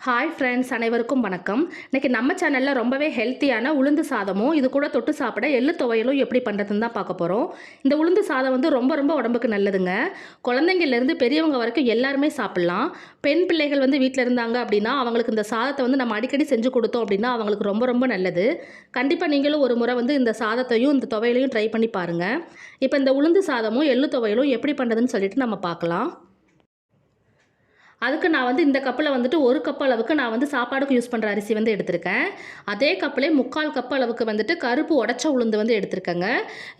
Hi friends, அனைவருக்கும் வணக்கம். இன்றைக்கி நம்ம சேனலில் ரொம்பவே ஹெல்த்தியான உளுந்து சாதமும் இது கூட தொட்டு சாப்பிட எள்ளு துவையலும் எப்படி பண்ணுறதுன்னு தான் பார்க்க போகிறோம். இந்த உளுந்து சாதம் வந்து ரொம்ப ரொம்ப உடம்புக்கு நல்லதுங்க. குழந்தைங்கள்லேருந்து பெரியவங்க வரைக்கும் எல்லாருமே சாப்பிட்லாம். பெண் பிள்ளைகள் வந்து வீட்டில் இருந்தாங்க அப்படின்னா அவங்களுக்கு இந்த சாதத்தை வந்து நம்ம அடிக்கடி செஞ்சு கொடுத்தோம் அப்படின்னா அவங்களுக்கு ரொம்ப ரொம்ப நல்லது. கண்டிப்பாக நீங்களும் ஒரு முறை வந்து இந்த சாதத்தையும் இந்த துவையலையும் ட்ரை பண்ணி பாருங்கள். இப்போ இந்த உளுந்து சாதமும் எள்ளு துவையலும் எப்படி பண்ணுறதுன்னு சொல்லிட்டு நம்ம பார்க்கலாம். அதுக்கு நான் வந்து இந்த கப்பில் வந்துட்டு 1 கப் அளவுக்கு நான் வந்து சாப்பாடுக்கு யூஸ் பண்ணுற அரிசி வந்து எடுத்திருக்கேன். அதே கப்பிலே 3/4 கப் அளவுக்கு வந்துட்டு கருப்பு உடைச்ச உளுந்து வந்து எடுத்திருக்கேங்க.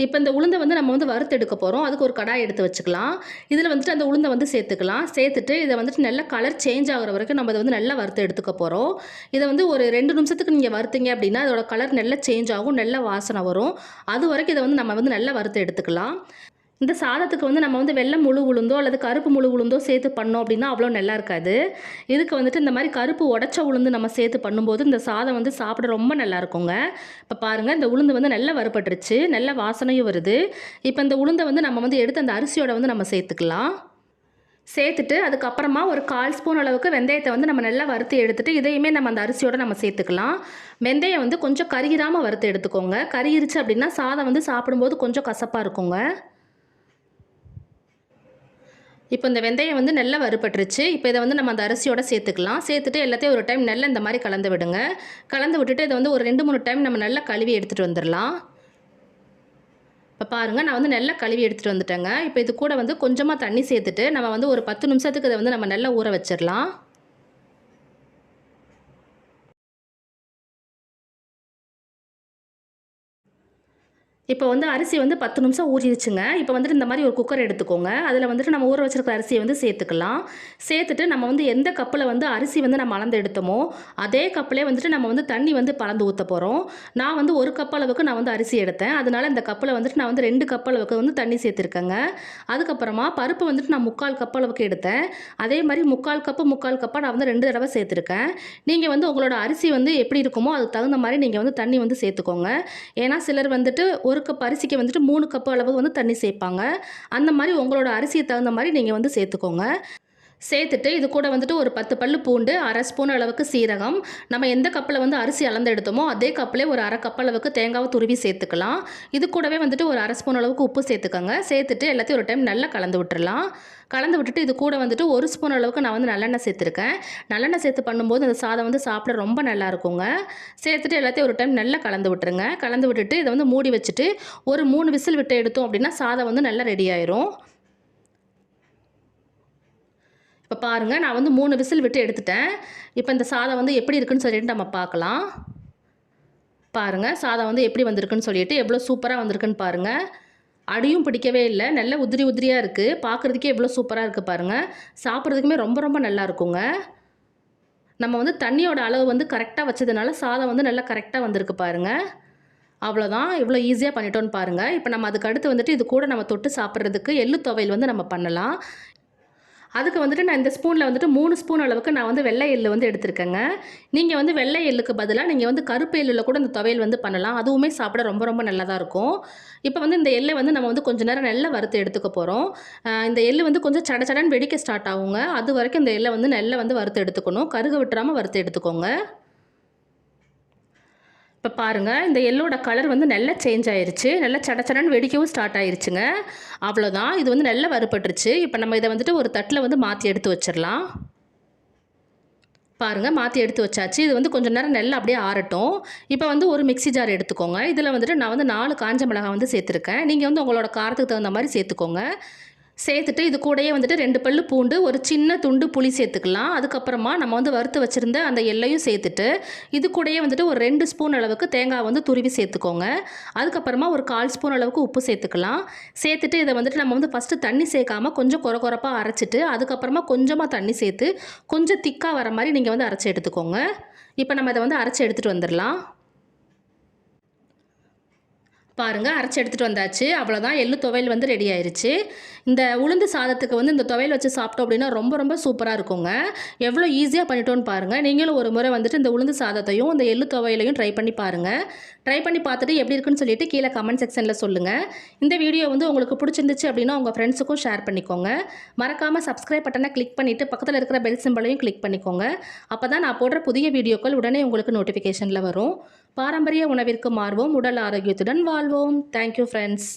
இப்போ இந்த உளுந்தை வந்து நம்ம வந்து வறுத்து எடுக்க போகிறோம். அதுக்கு ஒரு கடாய் எடுத்து வச்சுக்கலாம். இதில் வந்துட்டு அந்த உளுந்தை வந்து சேர்த்துக்கலாம். சேர்த்துட்டு இதை வந்துட்டு நல்லா கலர் சேஞ்ச் ஆகிற வரைக்கும் நம்ம இதை வந்து நல்லா வறுத்து எடுத்துக்க போகிறோம். இதை வந்து ஒரு 2 நிமிஷத்துக்கு நீங்கள் வறுத்தீங்க அப்படின்னா அதோட கலர் நல்லா சேஞ்ச் ஆகும், நல்ல வாசனை வரும். அது வரைக்கும் இதை வந்து நம்ம வந்து நல்லா வறுத்து எடுத்துக்கலாம். இந்த சாதத்துக்கு வந்து நம்ம வந்து வெள்ளை முழு உளுந்தோ அல்லது கருப்பு முழு உளுந்தோ சேர்த்து பண்ணோம் அப்படின்னா அவ்வளோ நல்லா இருக்காது. இதுக்கு வந்துட்டு இந்த மாதிரி கருப்பு உடைச்ச உளுந்து நம்ம சேர்த்து பண்ணும்போது இந்த சாதம் வந்து சாப்பிட ரொம்ப நல்லா இருக்குங்க. இப்போ பாருங்கள், இந்த உளுந்து வந்து நல்லா வறுபட்டுருச்சு, நல்ல வாசனையும் வருது. இப்போ இந்த உளுந்தை வந்து நம்ம வந்து எடுத்து அந்த அரிசியோட வந்து நம்ம சேர்த்துக்கலாம். சேர்த்துட்டு அதுக்கப்புறமா ஒரு 1/4 ஸ்பூன் அளவுக்கு வெந்தயத்தை வந்து நம்ம நல்லா வறுத்து எடுத்துகிட்டு இதையுமே நம்ம அந்த அரிசியோடு நம்ம சேர்த்துக்கலாம். வெந்தயம் வந்து கொஞ்சம் கருகிராமல் வறுத்து எடுத்துக்கோங்க. கருகிருச்சு அப்படின்னா சாதம் வந்து சாப்பிடும்போது கொஞ்சம் கசப்பாக இருக்குங்க. இப்போ இந்த வெந்தயம் வந்து நல்லா வறுபட்டுருச்சு. இப்போ இதை வந்து நம்ம அந்த அரிசியோட சேர்த்துக்கலாம். சேர்த்துட்டு எல்லாத்தையும் ஒரு டைம் நல்லா இந்த மாதிரி கலந்து விடுங்க. கலந்து விட்டுட்டு இதை வந்து ஒரு 2-3 டைம் நம்ம நல்லா கழுவி எடுத்துகிட்டு வந்துடலாம். இப்போ பாருங்கள், நான் வந்து நல்லா கழுவி எடுத்துகிட்டு வந்துட்டேங்க. இப்போ இது கூட வந்து கொஞ்சமாக தண்ணி சேர்த்துட்டு நம்ம வந்து ஒரு 10 நிமிஷத்துக்கு இதை வந்து நம்ம நல்லா ஊற வச்சிடலாம். இப்போ வந்து அரிசி வந்து 10 நிமிஷம் ஊறிடுச்சுங்க. இப்போ வந்துட்டு இந்த மாதிரி ஒரு குக்கர் எடுத்துக்கோங்க. அதில் வந்துட்டு நம்ம ஊற வச்சிருக்கிற அரிசியை வந்து சேர்த்துக்கலாம். சேர்த்துட்டு நம்ம வந்து எந்த கப்பில் வந்து அரிசி வந்து நம்ம அளந்து எடுத்தோமோ அதே கப்பிலே வந்துட்டு நம்ம வந்து தண்ணி வந்து பலந்து ஊற்ற போகிறோம். நான் வந்து 1 கப் அளவுக்கு நான் வந்து அரிசி எடுத்தேன். அதனால் இந்த கப்பில் வந்துட்டு நான் வந்து 2 கப் அளவுக்கு வந்து தண்ணி சேர்த்துருக்கேங்க. அதுக்கப்புறமா பருப்பு வந்துட்டு நான் 3/4 கப் அளவுக்கு எடுத்தேன். அதே மாதிரி 3/4 கப்பாக நான் வந்து 2 தடவை சேர்த்துருக்கேன். நீங்கள் வந்து உங்களோட அரிசி வந்து எப்படி இருக்குமோ அதுக்கு தகுந்த மாதிரி நீங்கள் வந்து தண்ணி வந்து சேர்த்துக்கோங்க. ஏன்னா சிலர் வந்துட்டு 1 கப் அரிசிக்கு வந்துட்டு 3 கப் அளவு வந்து தண்ணி சேர்ப்பாங்க. அந்த மாதிரி உங்களோட அரிசிக்கு தகுந்த மாதிரி நீங்கள் வந்து சேர்த்துக்கோங்க. சேர்த்துட்டு இது கூட வந்துட்டு ஒரு 10 பல்லு பூண்டு, 1/2 ஸ்பூன் அளவுக்கு சீரகம், நம்ம எந்த கப்பில் வந்து அரிசி அளந்து எடுத்தோமோ அதே கப்பிலே ஒரு 1/2 கப் அளவுக்கு தேங்காவை துருவி சேர்த்துக்கலாம். இது கூடவே வந்துட்டு ஒரு 1/2 ஸ்பூன் அளவுக்கு உப்பு சேர்த்துக்கோங்க. சேர்த்துட்டு எல்லாத்தையும் ஒரு டைம் நல்லா கலந்து விட்டுறலாம். கலந்து விட்டுட்டு இது கூட வந்துட்டு 1 ஸ்பூன் அளவுக்கு நான் வந்து நல்லெண்ணெய் சேர்த்துருக்கேன். நல்லெண்ணெய் சேர்த்து பண்ணும்போது அந்த சாதம் வந்து சாப்பிட ரொம்ப நல்லா இருக்குங்க. சேர்த்துட்டு எல்லாத்தையும் ஒரு டைம் நல்லா கலந்து விட்டுருங்க. கலந்து விட்டுட்டு இதை வந்து மூடி வச்சுட்டு ஒரு 3 விசில் விட்டு எடுத்தோம் அப்படின்னா சாதம் வந்து நல்லா ரெடி ஆயிரும். இப்போ பாருங்கள், நான் வந்து 3 விசில் விட்டு எடுத்துட்டேன். இப்போ இந்த சாதம் வந்து எப்படி இருக்குன்னு சொல்லிட்டு நம்ம பார்க்கலாம். பாருங்கள், சாதம் வந்து எப்படி வந்திருக்குன்னு சொல்லிட்டு எவ்வளோ சூப்பராக வந்திருக்குன்னு பாருங்கள். அடியும் பிடிக்கவே இல்லை, நல்ல உதிரி உதிரியாக இருக்குது. பார்க்குறதுக்கே எவ்வளோ சூப்பராக இருக்குது பாருங்கள். சாப்பிட்றதுக்குமே ரொம்ப ரொம்ப நல்லா இருக்குங்க. நம்ம வந்து தண்ணியோட அளவு வந்து கரெக்டாக வச்சதுனால சாதம் வந்து நல்லா கரெக்டாக வந்திருக்கு பாருங்கள். அவ்வளோதான், இவ்வளோ ஈஸியாக பண்ணிட்டோன்னு பாருங்கள். இப்போ நம்ம அதுக்கு அடுத்து வந்துட்டு இது கூட நம்ம தொட்டு சாப்பிட்றதுக்கு எள்ளு துவையல் வந்து நம்ம பண்ணலாம். அதுக்கு வந்துட்டு நான் இந்த ஸ்பூனில் வந்துட்டு 3 ஸ்பூன் அளவுக்கு நான் வந்து வெள்ளை எள்ளு வந்து எடுத்துருக்கேங்க. நீங்கள் வந்து வெள்ளை எள்ளுக்கு பதிலாக நீங்கள் வந்து கருப்பு எள்ளில் கூட இந்த துவையல் வந்து பண்ணலாம். அதுவுமே சாப்பிட ரொம்ப ரொம்ப நல்லா தான் இருக்கும். இப்போ வந்து இந்த எள்ளை வந்து நம்ம வந்து கொஞ்சம் நேரம் நல்லா வறுத்து எடுத்துக்க போகிறோம். இந்த எள்ளு வந்து கொஞ்சம் சட சடன்னு வெடிக்க ஸ்டார்ட் ஆகுங்க. அது வரைக்கும் இந்த எள்ளை வந்து நல்லா வந்து வறுத்து எடுத்துக்கணும். கருக விட்டுறாமல் வறுத்து எடுத்துக்கோங்க. இப்போ பாருங்கள், இந்த எள்ளோட கலர் வந்து நல்லா சேஞ்ச் ஆயிருச்சு. நல்லா சடச்சடன்னு வெடிக்கவும் ஸ்டார்ட் ஆயிருச்சுங்க. அவ்வளோதான், இது வந்து நல்லா வறுபட்டுருச்சு. இப்போ நம்ம இதை வந்துட்டு ஒரு தட்டில் வந்து மாற்றி எடுத்து வச்சிடலாம். பாருங்கள், மாற்றி எடுத்து வச்சாச்சு. இது வந்து கொஞ்சம் நேரம் நல்லா அப்படியே ஆறட்டும். இப்போ வந்து ஒரு மிக்ஸி ஜார் எடுத்துக்கோங்க. இதில் வந்துட்டு நான் வந்து 4 காஞ்ச மிளகாய் வந்து சேர்த்துருக்கேன். நீங்கள் வந்து உங்களோட காரத்துக்கு தகுந்த மாதிரி சேர்த்துக்கோங்க. சேர்த்துட்டு இது கூடயே வந்துட்டு 2 பல்லு பூண்டு, ஒரு சின்ன துண்டு புளி சேர்த்துக்கலாம். அதுக்கப்புறமா நம்ம வந்து வறுத்து வச்சுருந்த அந்த எள்ளையும் சேர்த்துட்டு இது கூடயே வந்துட்டு ஒரு 2 ஸ்பூன் அளவுக்கு தேங்காய் வந்து துருவி சேர்த்துக்கோங்க. அதுக்கப்புறமா ஒரு 1/4 ஸ்பூன் அளவுக்கு உப்பு சேர்த்துக்கலாம். சேர்த்துட்டு இதை வந்துட்டு நம்ம வந்து ஃபஸ்ட்டு தண்ணி சேர்க்காமல் கொஞ்சம் கொர கொரப்பாக அரைச்சிட்டு அதுக்கப்புறமா கொஞ்சமாக தண்ணி சேர்த்து கொஞ்சம் திக்காக வர மாதிரி நீங்கள் வந்து அரைச்சி எடுத்துக்கோங்க. இப்போ நம்ம இதை வந்து அரைச்சி எடுத்துகிட்டு வந்துடலாம். பாருங்கள் அரைச்சி எடுத்துகிட்டு வந்தாச்சு. அவ்வளோதான், எள்ளு துவையல் வந்து ரெடி ஆயிருச்சு. இந்த உளுந்து சாதத்துக்கு வந்து இந்த துவையல் வச்சு சாப்பிட்டோம் அப்படின்னா ரொம்ப ரொம்ப சூப்பராக இருக்குங்க. எவ்வளோ ஈஸியாக பண்ணிட்டோன்னு பாருங்கள். நீங்களும் ஒரு முறை வந்துட்டு இந்த உளுந்து சாதத்தையும் இந்த எள்ளு துவையலையும் ட்ரை பண்ணி பாருங்கள். ட்ரை பண்ணி பார்த்துட்டு எப்படி இருக்குன்னு சொல்லிட்டு கீழே கமெண்ட் செக்ஷனில் சொல்லுங்கள். இந்த வீடியோ வந்து உங்களுக்கு பிடிச்சிருந்துச்சு அப்படின்னா உங்கள் ஃப்ரெண்ட்ஸுக்கும் ஷேர் பண்ணிக்கோங்க. மறக்காமல் சப்ஸ்கிரைப் பட்டனை கிளிக் பண்ணிவிட்டு பக்கத்தில் இருக்கிற பெல் சிம்பளையும் கிளிக் பண்ணிக்கோங்க. அப்போ தான் நான் போடுற புதிய வீடியோக்கள் உடனே உங்களுக்கு நோட்டிஃபிகேஷனில் வரும். பாரம்பரிய உணவிற்கு மாறுவோம், உடல் ஆரோக்கியத்துடன் வாழ்வோம். Thank you friends.